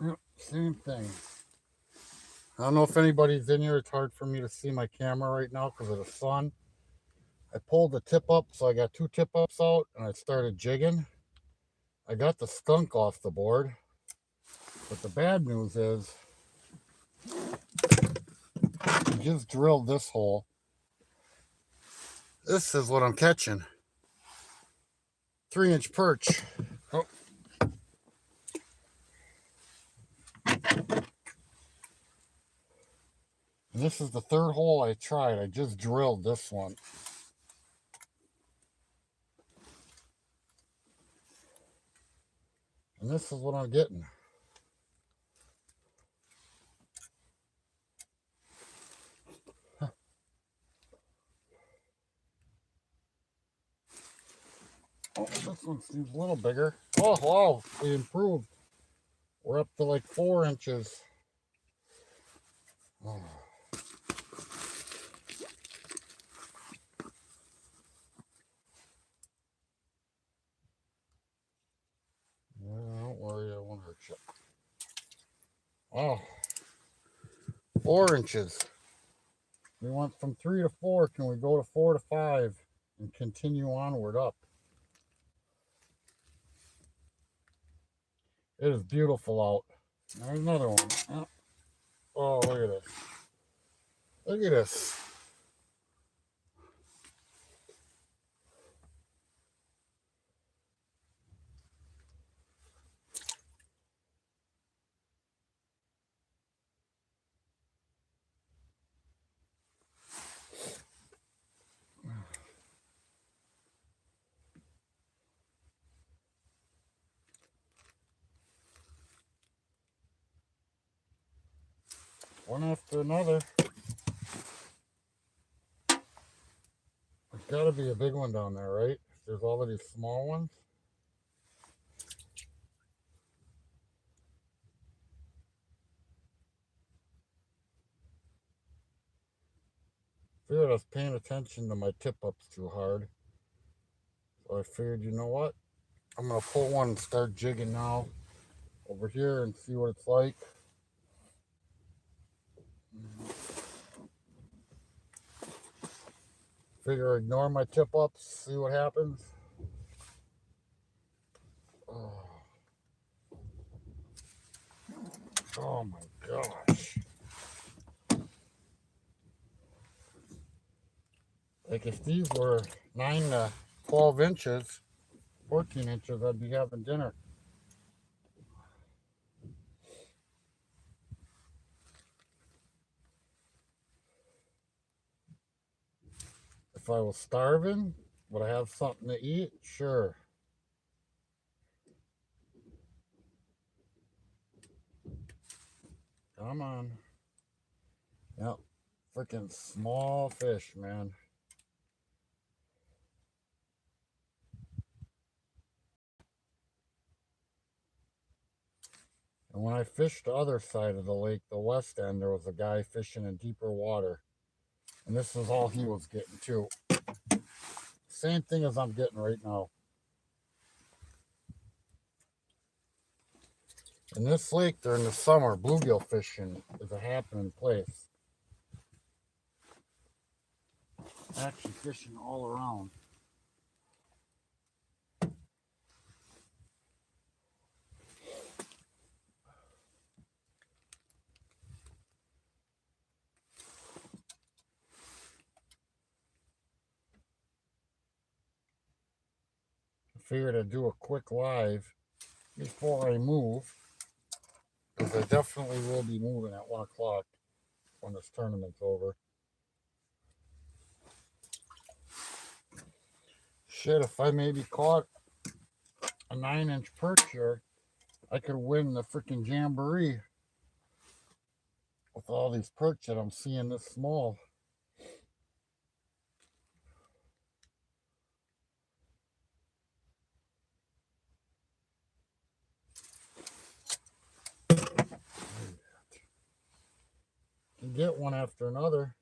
Yep, same thing. I don't know if anybody's in here. It's hard for me to see my camera right now because of the sun. I pulled the tip up, so I got two tip ups out, and I started jigging. I got the skunk off the board, but the bad news is I just drilled this hole. This is what I'm catching. 3-inch perch. Oh. And this is the third hole I tried. I just drilled this one. And this is what I'm getting. Oh, this one seems a little bigger. Oh, wow, we improved. We're up to like 4 inches. Oh. Yeah, don't worry, I won't hurt you. Oh, 4 inches. We went from 3 to 4. Can we go to 4 to 5 and continue onward up? It is beautiful out. There's another one. Oh, look at this. Look at this. One after another. There's got to be a big one down there, right? There's all of these small ones. I figured I was paying attention to my tip ups too hard. So I figured, you know what? I'm going to pull one and start jigging now over here and see what it's like. Figure ignore my tip ups, see what happens. Oh, oh my gosh. Like if these were 9 to 12 inches, 14 inches, I'd be having dinner. If I was starving, would I have something to eat? Sure. Come on. Yep. Freaking small fish, man. And when I fished the other side of the lake, the west end, there was a guy fishing in deeper water. And this is all he was getting too. Same thing as I'm getting right now. In this lake during the summer, bluegill fishing is a happening place. Actually fishing all around. I figured I'd do a quick live before I move, because I definitely will be moving at 1 o'clock when this tournament's over. Shit, if I maybe caught a 9-inch perch here, I could win the freaking jamboree with all these perch that I'm seeing this small. You get one after another.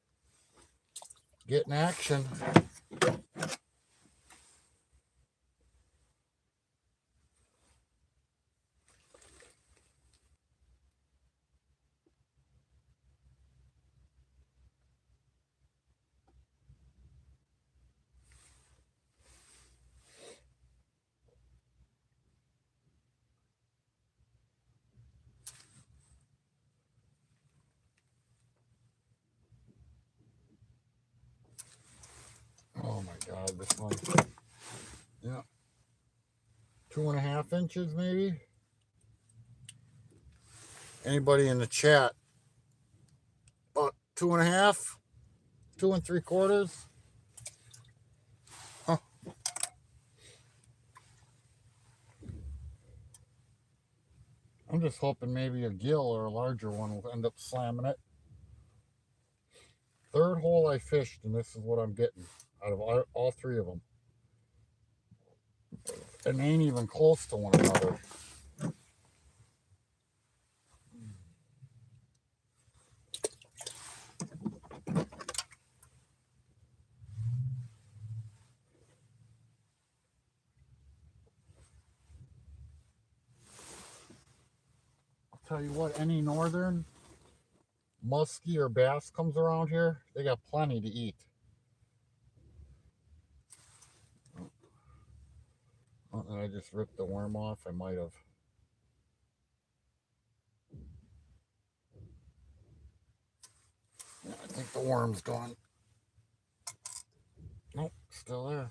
Get in action. God, this one. Yeah. 2.5 inches, maybe. Anybody in the chat? About 2.5, 2 3/4. Huh. I'm just hoping maybe a gill or a larger one will end up slamming it. Third hole I fished, and this is what I'm getting out of all three of them. And they ain't even close to one another. I'll tell you what, any northern muskie or bass comes around here, they got plenty to eat. Oh, and I just ripped the worm off. I might have. Yeah, I think the worm's gone. Nope, still there.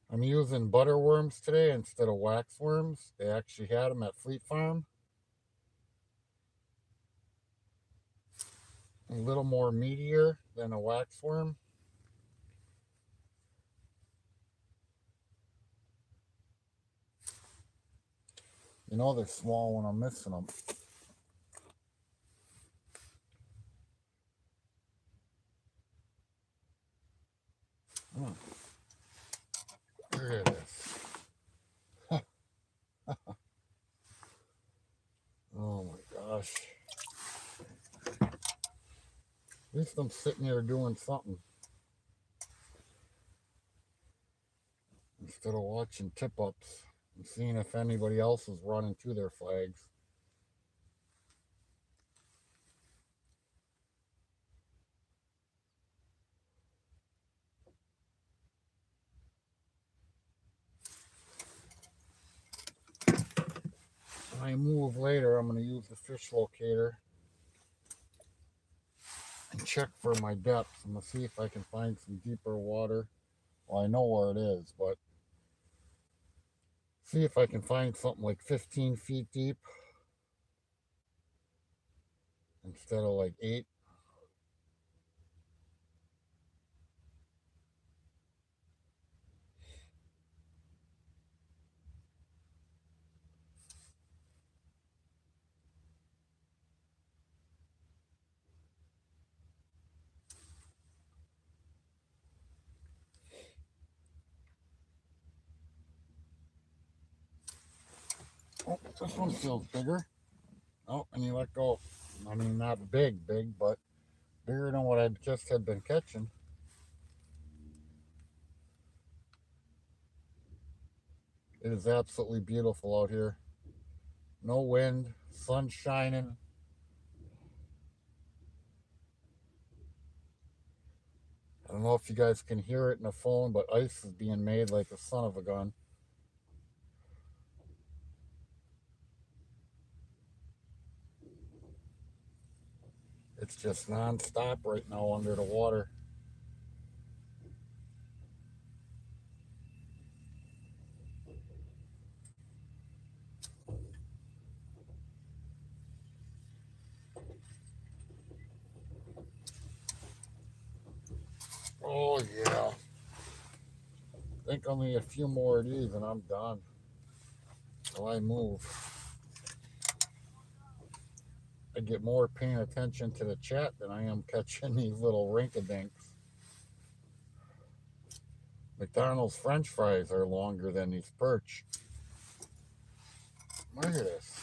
I'm using butter worms today instead of wax worms. They actually had them at Fleet Farm. A little more meatier than a wax worm. You know they're small when I'm missing them. There it is. Oh my gosh. At least I'm sitting here doing something instead of watching tip ups and seeing if anybody else is running to their flags. When I move later, I'm going to use the fish locator and check for my depth. I'm going to see if I can find some deeper water. Well, I know where it is, but see if I can find something like 15 feet deep instead of like 8. Oh, this one feels bigger. Oh, and you let go. I mean, not big, but bigger than what I just had been catching. It is absolutely beautiful out here. No wind, sun shining. I don't know if you guys can hear it in the phone, but ice is being made like a son of a gun. It's just non-stop right now under the water. Oh yeah. I think only a few more of these and I'm done. So I move. I get more paying attention to the chat than I am catching these little rinky-dinks. McDonald's French fries are longer than these perch. Look at this.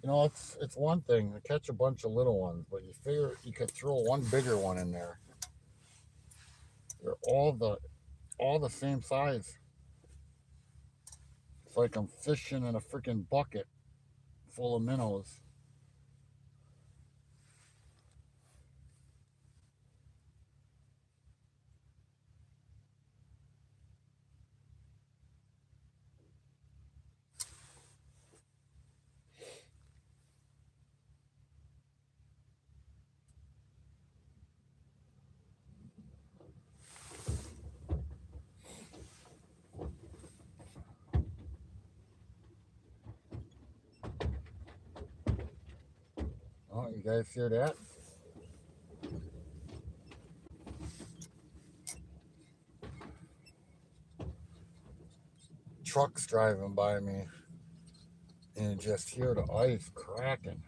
You know, it's one thing to catch a bunch of little ones, but you figure you could throw one bigger one in there. They're all the same size. It's like I'm fishing in a freaking bucket full of minnows. Oh, you guys hear that? Trucks driving by me, and just hear the ice cracking.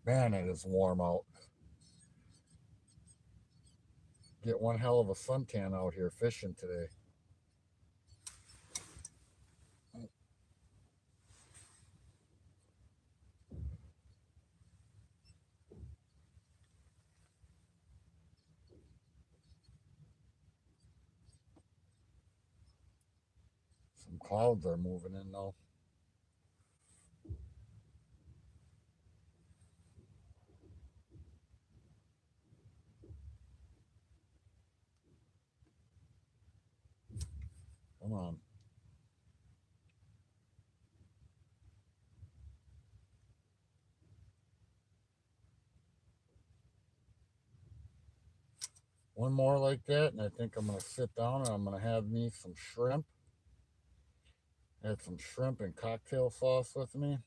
Man, it is warm out. Get one hell of a suntan out here fishing today. Some clouds are moving in though. Come on. One more like that, and I think I'm going to sit down and I'm going to have me some shrimp. Add some shrimp and cocktail sauce with me.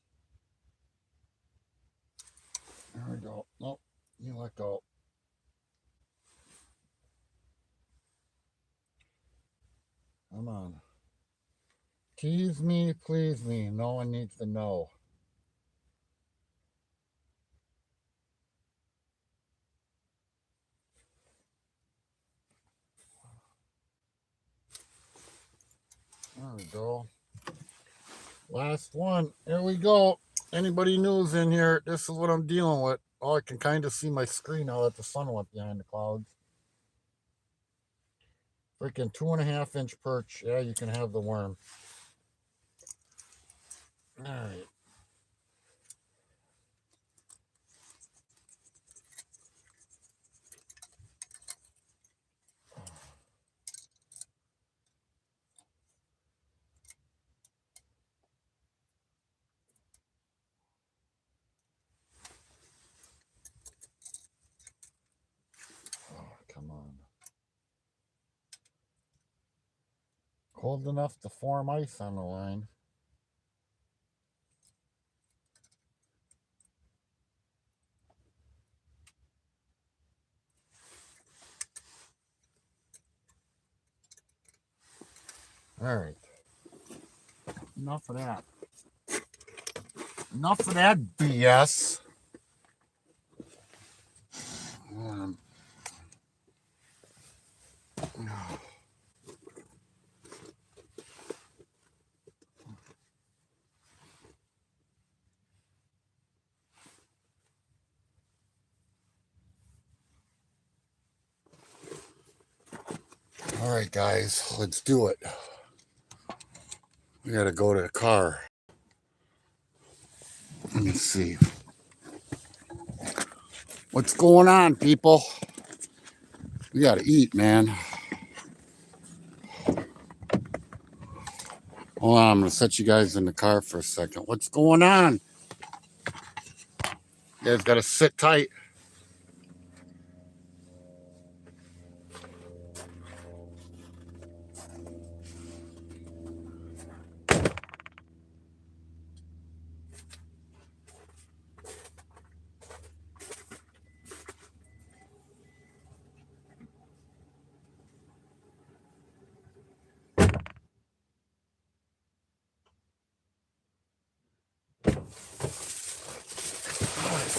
There we go. Nope, you let go. Come on. Tease me, please me. No one needs to know. There we go. Last one. Here we go. Anybody news in here? This is what I'm dealing with. Oh, I can kind of see my screen now that the sun went behind the clouds. Freaking 2.5-inch perch. Yeah, you can have the worm. All right. Come on. Cold enough to form ice on the line. All right. Enough of that. Enough of that BS. All right, guys, let's do it. We got to go to the car. Let me see. What's going on, people? We got to eat, man. Hold on, I'm going to set you guys in the car for a second. What's going on? You guys got to sit tight.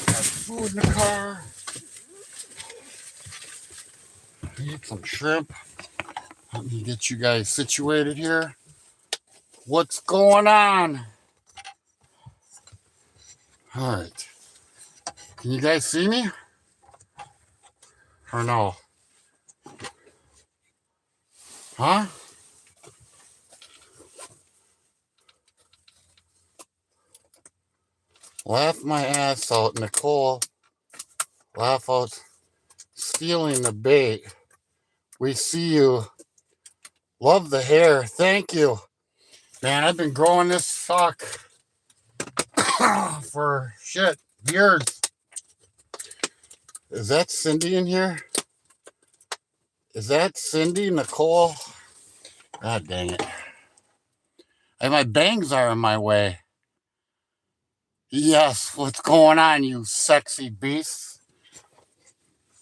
Got food in the car. Eat some shrimp. Let me get you guys situated here. What's going on? All right. Can you guys see me? Or no? Huh? Laugh my ass out, Nicole. Laugh out stealing the bait. We see you. Love the hair. Thank you. Man, I've been growing this sock for shit years. Is that Cindy in here? Is that Cindy, Nicole? God dang it. And my bangs are in my way. Yes, what's going on, you sexy beasts?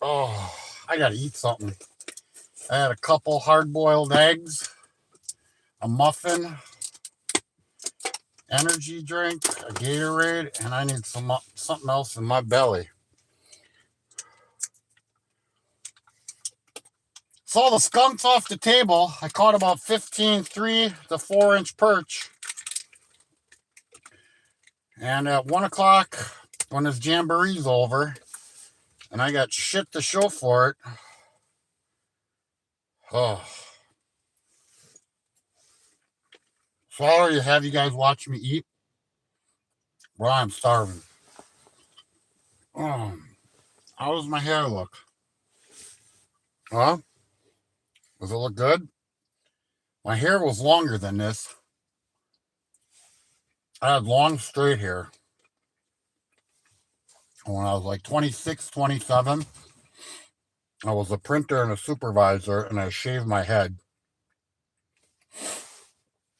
Oh, I gotta eat something. I had a couple hard-boiled eggs, a muffin, energy drink, a Gatorade, and I need something else in my belly. So the skunks off the table. I caught about 15 3 to 4 inch perch. And at 1 o'clock, when this jamboree's over, and I got shit to show for it. Oh. Sorry to have you guys watch me eat. Well, I'm starving. How does my hair look? Huh? Does it look good? My hair was longer than this. I had long straight hair when I was like 26, 27. I was a printer and a supervisor, and I shaved my head.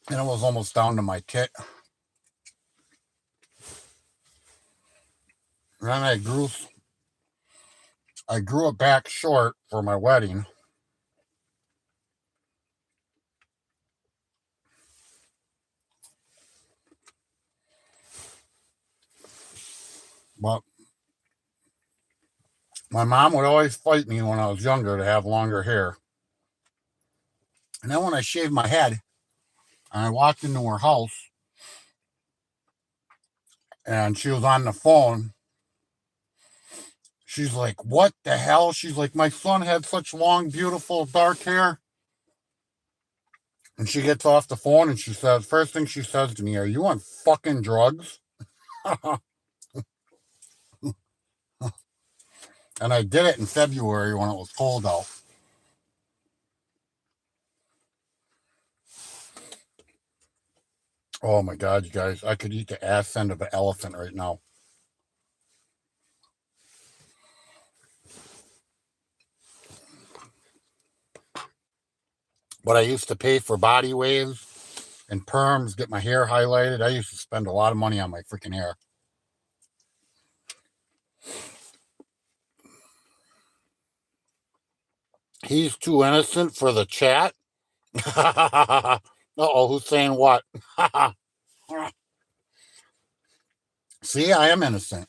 And it was almost down to my tit. And then I grew it back short for my wedding. But my mom would always fight me when I was younger to have longer hair. And then when I shaved my head, and I walked into her house, and she was on the phone, she's like, what the hell? She's like, my son had such long, beautiful, dark hair. And she gets off the phone and she says, first thing she says to me, are you on fucking drugs? And I did it in February when it was cold out. Oh my God, you guys, I could eat the ass end of an elephant right now. But I used to pay for body waves and perms, get my hair highlighted. I used to spend a lot of money on my freaking hair. He's too innocent for the chat. Uh-oh, who's saying what? See, I am innocent.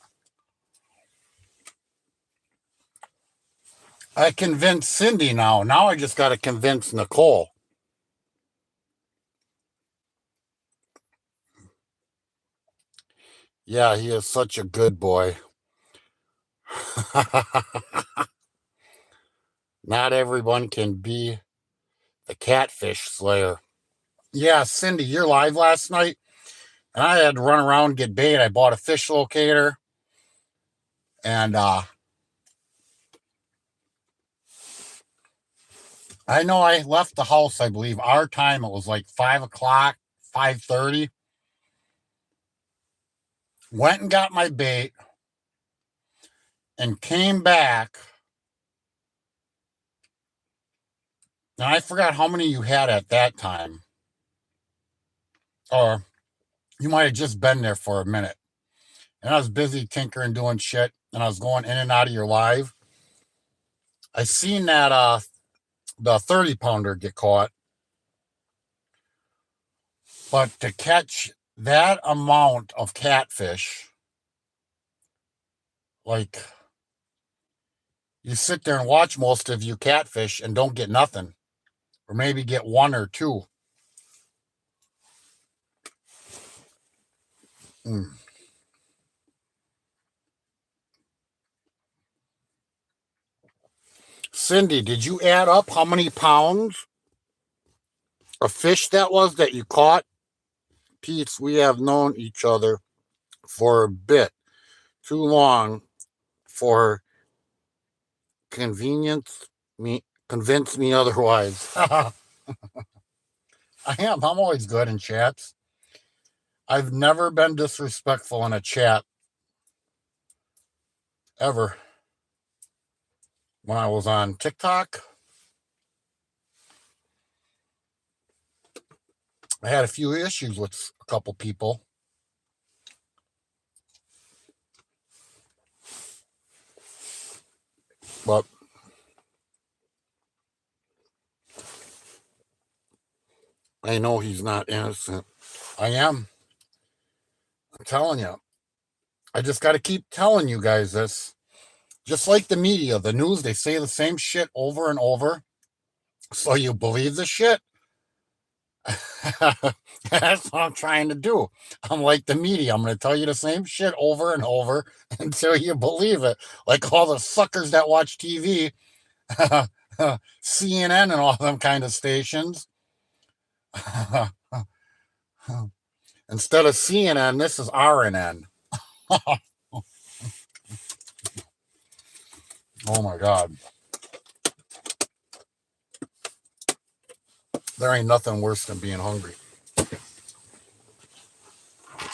I convinced Cindy now. Now I just got to convince Nicole. Yeah, he is such a good boy. Not everyone can be the catfish slayer. Yeah, Cindy, you're live last night. And I had to run around and get bait. I bought a fish locator. And I know I left the house, I believe. Our time, it was like 5 o'clock, 5:30. Went and got my bait. And came back. And I forgot how many you had at that time. Or you might have just been there for a minute. And I was busy tinkering, doing shit. And I was going in and out of your live. I seen that the 30-pounder get caught. But to catch that amount of catfish, like, you sit there and watch most of you catfish and don't get nothing. Or maybe get one or two. Cindy, did you add up how many pounds of fish that was that you caught? Pete's, we have known each other for a bit too long for convince me otherwise. I am. I'm always good in chats. I've never been disrespectful in a chat ever. When I was on TikTok, I had a few issues with a couple people. But I know he's not innocent. I am. I'm telling you. I just got to keep telling you guys this. Just like the media, the news, they say the same shit over and over. So you believe the shit. That's what I'm trying to do. I'm like the media. I'm going to tell you the same shit over and over until you believe it. Like all the suckers that watch TV, CNN and all them kind of stations. Instead of CNN, this is RNN. Oh my God. There ain't nothing worse than being hungry.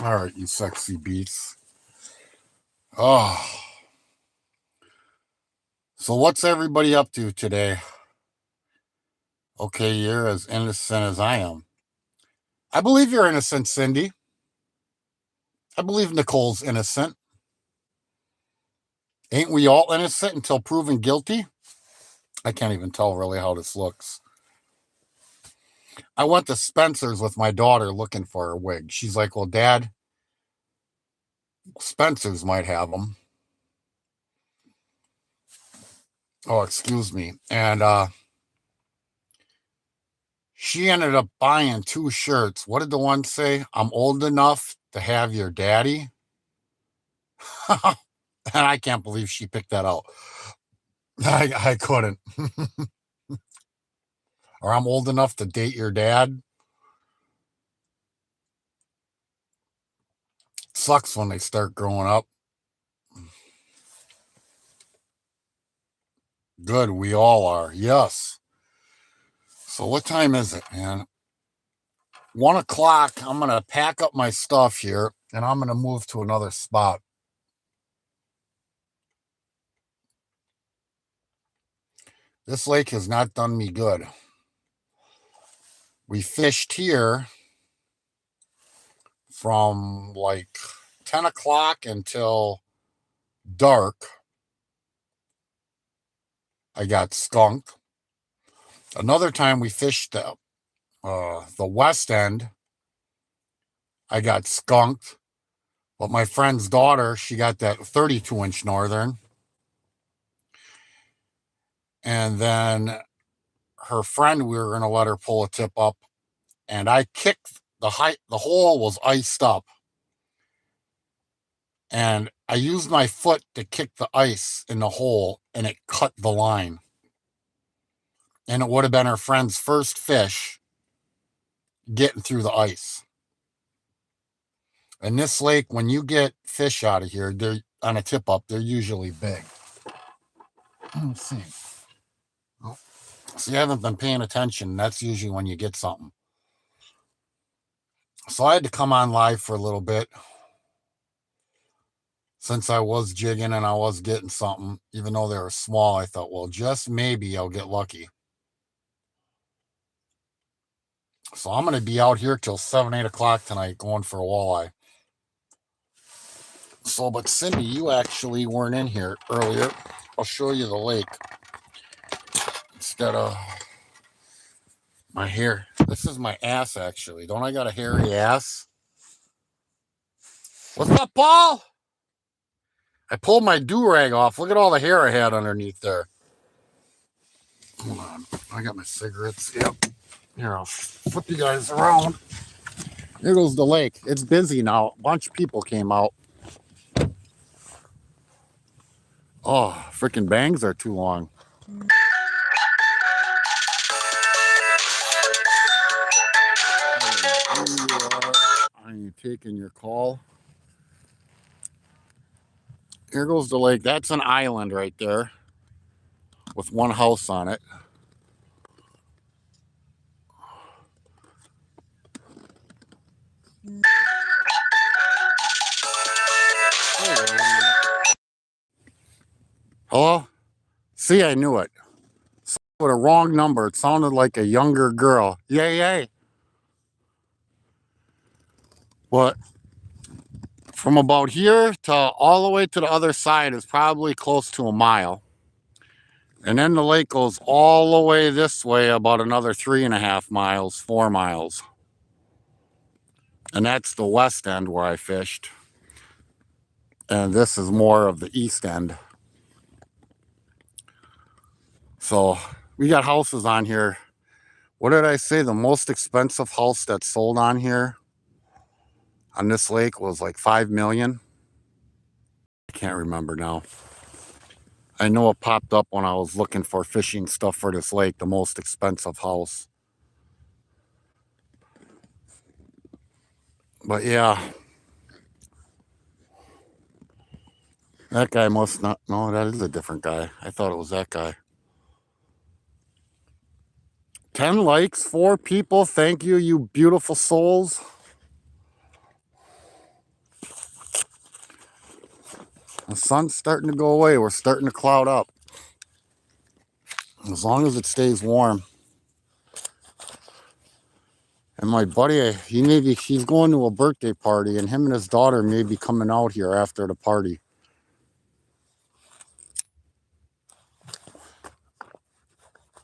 All right, you sexy beats. Oh. So what's everybody up to today? Okay, you're as innocent as I am. I believe you're innocent, Cindy. I believe Nicole's innocent. Ain't we all innocent until proven guilty? I can't even tell really how this looks. I went to Spencer's with my daughter looking for a wig. She's like, well, Dad, Spencer's might have them. Oh, excuse me. And she ended up buying 2 shirts. What did the one say? I'm old enough to have your daddy. And I can't believe she picked that out. I couldn't. Or I'm old enough to date your dad. Sucks when they start growing up. Good, we all are. Yes. So what time is it, man? 1 o'clock. I'm going to pack up my stuff here and I'm going to move to another spot. This lake has not done me good. We fished here from like 10 o'clock until dark. I got skunked. Another time we fished the west end. I got skunked. But my friend's daughter, she got that 32-inch northern. And then her friend, we were going to let her pull a tip up. And I kicked the hole was iced up. And I used my foot to kick the ice in the hole and it cut the line. And it would have been her friend's first fish getting through the ice. And this lake, when you get fish out of here, they're on a tip up, they're usually big. Let's see. Oh. So you haven't been paying attention. That's usually when you get something. So I had to come on live for a little bit. Since I was jigging and I was getting something, even though they were small, I thought, well, just maybe I'll get lucky. So I'm going to be out here till 7, 8 o'clock tonight going for a walleye. So, but Cindy, you actually weren't in here earlier. I'll show you the lake. Instead of my hair. This is my ass, actually. Don't I got a hairy ass? What's up, Paul? I pulled my do-rag off. Look at all the hair I had underneath there. Hold on. I got my cigarettes. Yep. Here, I'll flip you guys around. Here goes the lake. It's busy now. A bunch of people came out. Oh, freaking bangs are too long. I'm taking your call. Here goes the lake. That's an island right there with one house on it. Hello? See, I knew it. With a wrong number. It sounded like a younger girl. Yay, yay. But from about here to all the way to the other side is probably close to a mile. And then the lake goes all the way this way about another 3.5 miles, 4 miles. And that's the west end where I fished. And this is more of the east end. So we got houses on here. What did I say? The most expensive house that sold on here on this lake was like 5 million. I can't remember now. I know it popped up when I was looking for fishing stuff for this lake, the most expensive house. But yeah, that guy must not, no, that is a different guy. I thought it was that guy. 10 likes, 4 people. Thank you, you beautiful souls. The sun's starting to go away. We're starting to cloud up. As long as it stays warm. And my buddy, he's going to a birthday party, and him and his daughter may be coming out here after the party.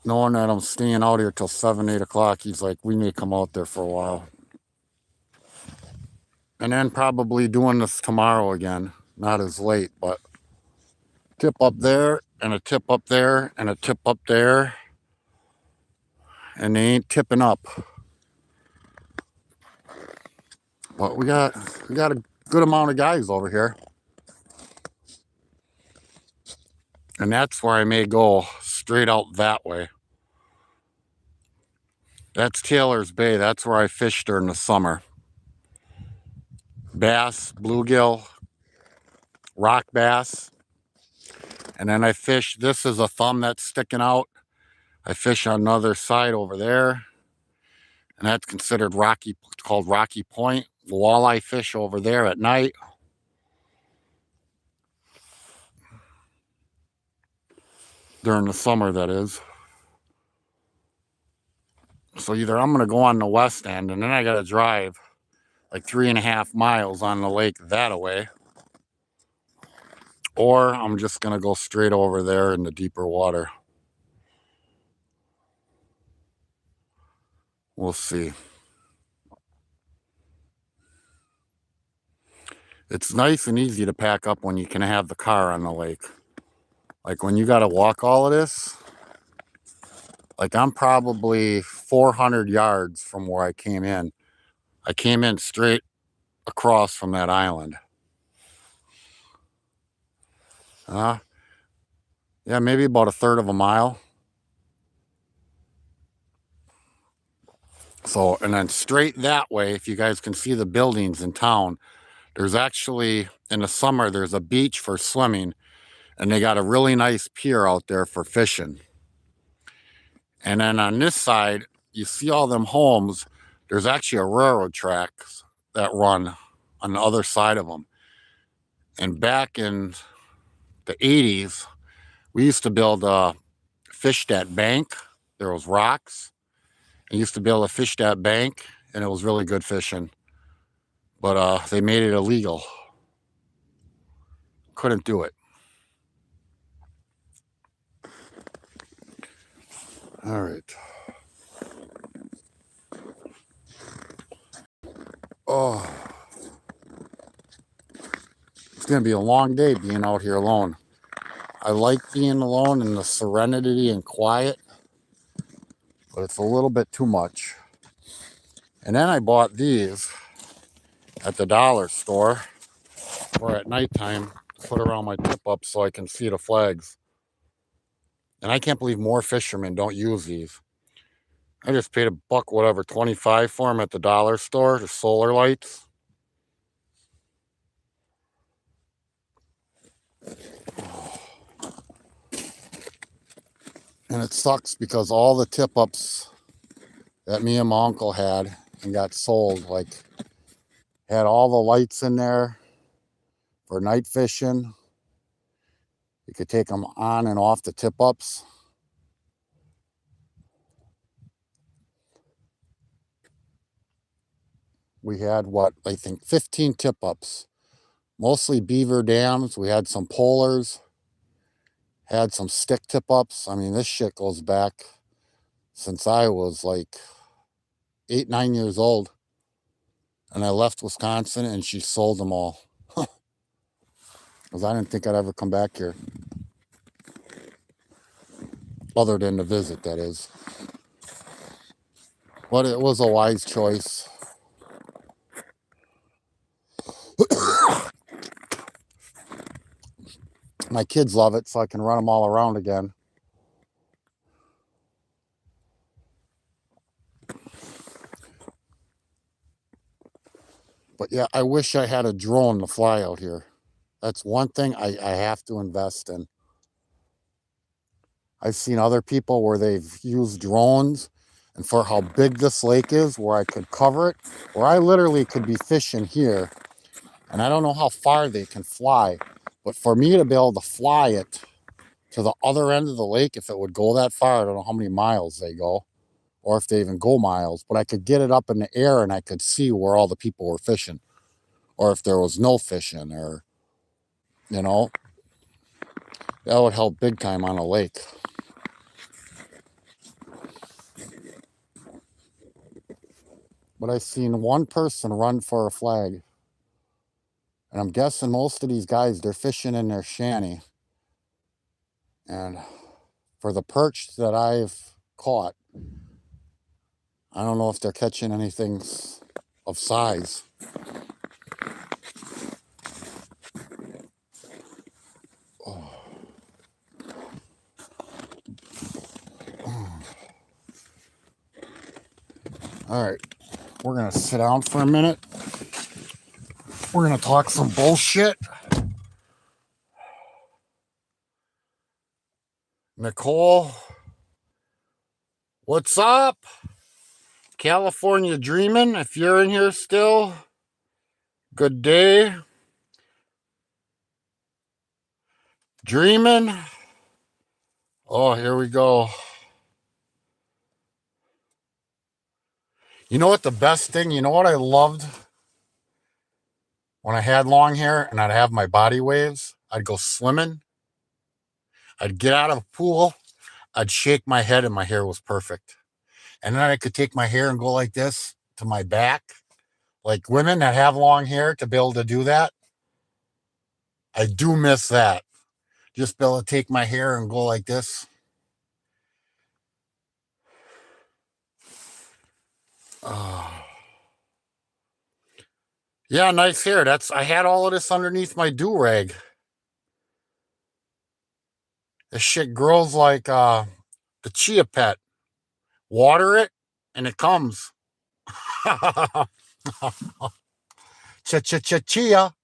Knowing that I'm staying out here till 7, 8 o'clock, he's like, we may come out there for a while. And then probably doing this tomorrow again. Not as late, but tip up there, and a tip up there, and a tip up there. And they ain't tipping up. But we got a good amount of guys over here. And that's where I may go straight out that way. That's Taylor's Bay. That's where I fish during the summer. Bass, bluegill, rock bass. And then I fish, this is a thumb that's sticking out. I fish on another side over there. And that's considered rocky, called Rocky Point. Walleye fish over there at night. During the summer, that is. So either I'm going to go on the west end, and then I got to drive like 3.5 miles on the lake that way. Or I'm just going to go straight over there in the deeper water. We'll see. It's nice and easy to pack up when you can have the car on the lake. Like when you got to walk all of this, like I'm probably 400 yards from where I came in. I came in straight across from that island. Yeah, maybe about 1/3 of a mile. So, and then straight that way, if you guys can see the buildings in town, there's actually, in the summer, there's a beach for swimming, and they got a really nice pier out there for fishing. And then on this side, you see all them homes, there's actually a railroad tracks that run on the other side of them. And back in the 80s, we used to build a fish that bank. There was rocks. I used to be able to fish that bank, and it was really good fishing. But they made it illegal. Couldn't do it. All right. Oh. It's going to be a long day being out here alone. I like being alone in the serenity and quiet, but it's a little bit too much. And then I bought these at the dollar store, or at nighttime, put around my tip up so I can see the flags. And I can't believe more fishermen don't use these. I just paid $1, whatever, 25 for them at the dollar store, the solar lights. And it sucks because all the tip ups that me and my uncle had and got sold, like, had all the lights in there for night fishing. You could take them on and off the tip-ups. We had, what, I think 15 tip-ups. Mostly beaver dams. We had some polars. Had some stick tip-ups. I mean, this shit goes back since I was like 8, 9 years old. And I left Wisconsin and she sold them all. Because I didn't think I'd ever come back here. Other than to visit, that is. But it was a wise choice. My kids love it, so I can run them all around again. But yeah, I wish I had a drone to fly out here. That's one thing I have to invest in. I've seen other people where they've used drones, and for how big this lake is, where I could cover it, where I literally could be fishing here, and I don't know how far they can fly, but for me to be able to fly it to the other end of the lake, if it would go that far, I don't know how many miles they go, or if they even go miles, but I could get it up in the air and I could see where all the people were fishing, or if there was no fishing, or, you know, that would help big time on a lake. But I've seen one person run for a flag. And I'm guessing most of these guys, they're fishing in their shanty. And for the perch that I've caught, I don't know if they're catching anything of size. Oh. All right, we're gonna sit down for a minute. We're gonna talk some bullshit. Nicole, what's up? California dreaming, if you're in here still. Good day. Dreaming. Oh, here we go. You know what the best thing, you know what I loved? When I had long hair and I'd have my body waves, I'd go swimming. I'd get out of the pool. I'd shake my head and my hair was perfect. And then I could take my hair and go like this to my back. Like women that have long hair, to be able to do that. I do miss that. Just be able to take my hair and go like this. Yeah, nice hair. I had all of this underneath my do-rag. This shit grows like the chia pet. Water it and it comes. Chia.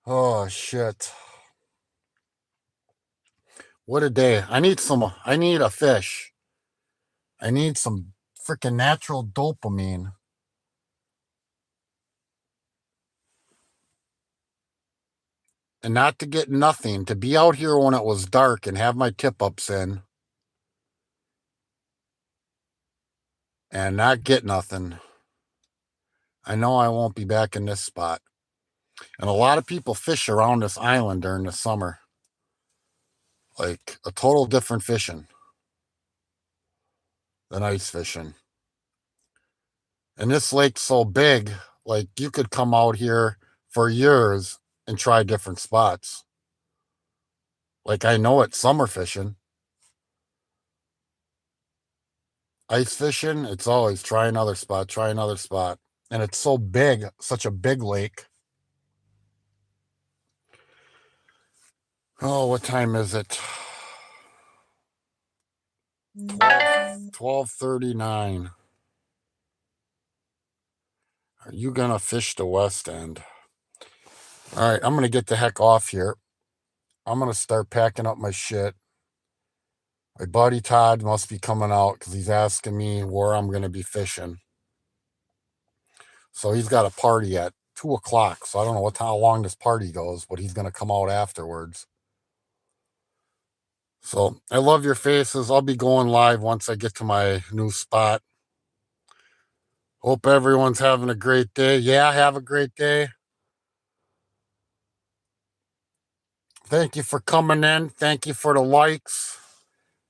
Oh shit. What a day. I need a fish. I need some freaking natural dopamine. And not to get nothing, to be out here when it was dark and have my tip-ups in and not get nothing. I know I won't be back in this spot. And a lot of people fish around this island during the summer. Like a total different fishing than ice fishing. And this lake's so big, like you could come out here for years and try different spots. Like I know it's summer fishing. Ice fishing, it's always try another spot, try another spot. And it's so big, such a big lake. Oh, what time is it? 12:39. Are you gonna fish the West End? All right, I'm gonna get the heck off here. I'm gonna start packing up my shit. My buddy Todd must be coming out because he's asking me where I'm gonna be fishing. So he's got a party at 2 o'clock. So I don't know how long this party goes, but he's going to come out afterwards. So I love your faces. I'll be going live once I get to my new spot. Hope everyone's having a great day. Yeah, have a great day. Thank you for coming in. Thank you for the likes.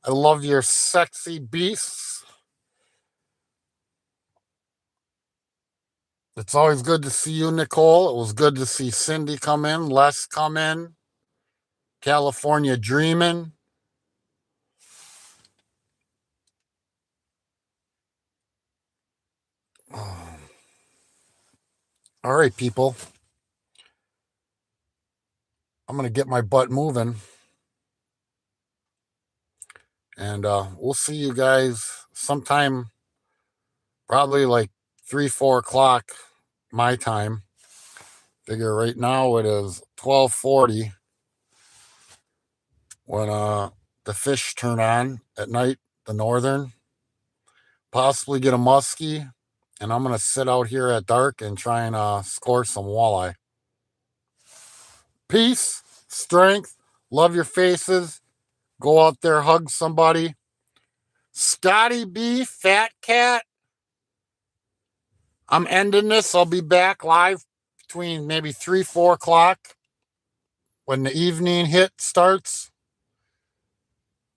I love your sexy beasts. It's always good to see you, Nicole. It was good to see Cindy come in, Les come in, California Dreaming. All right, people. I'm going to get my butt moving. And we'll see you guys sometime, probably like 3, 4 o'clock my time. Figure right now it is 12:40 when the fish turn on at night, the northern. Possibly get a muskie, and I'm going to sit out here at dark and try and score some walleye. Peace, strength, love your faces. Go out there, hug somebody. Scotty B, Fat Cat. I'm ending this. I'll be back live between maybe 3, 4 o'clock when the evening hit starts.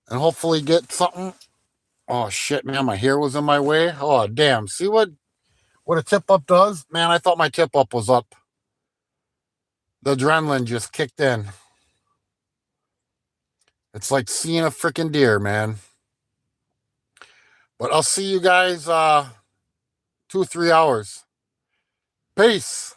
And hopefully get something. Oh, shit, man. My hair was in my way. Oh, damn. See what a tip-up does? Man, I thought my tip-up was up. The adrenaline just kicked in. It's like seeing a freaking deer, man. But I'll see you guys 2, 3 hours. Peace.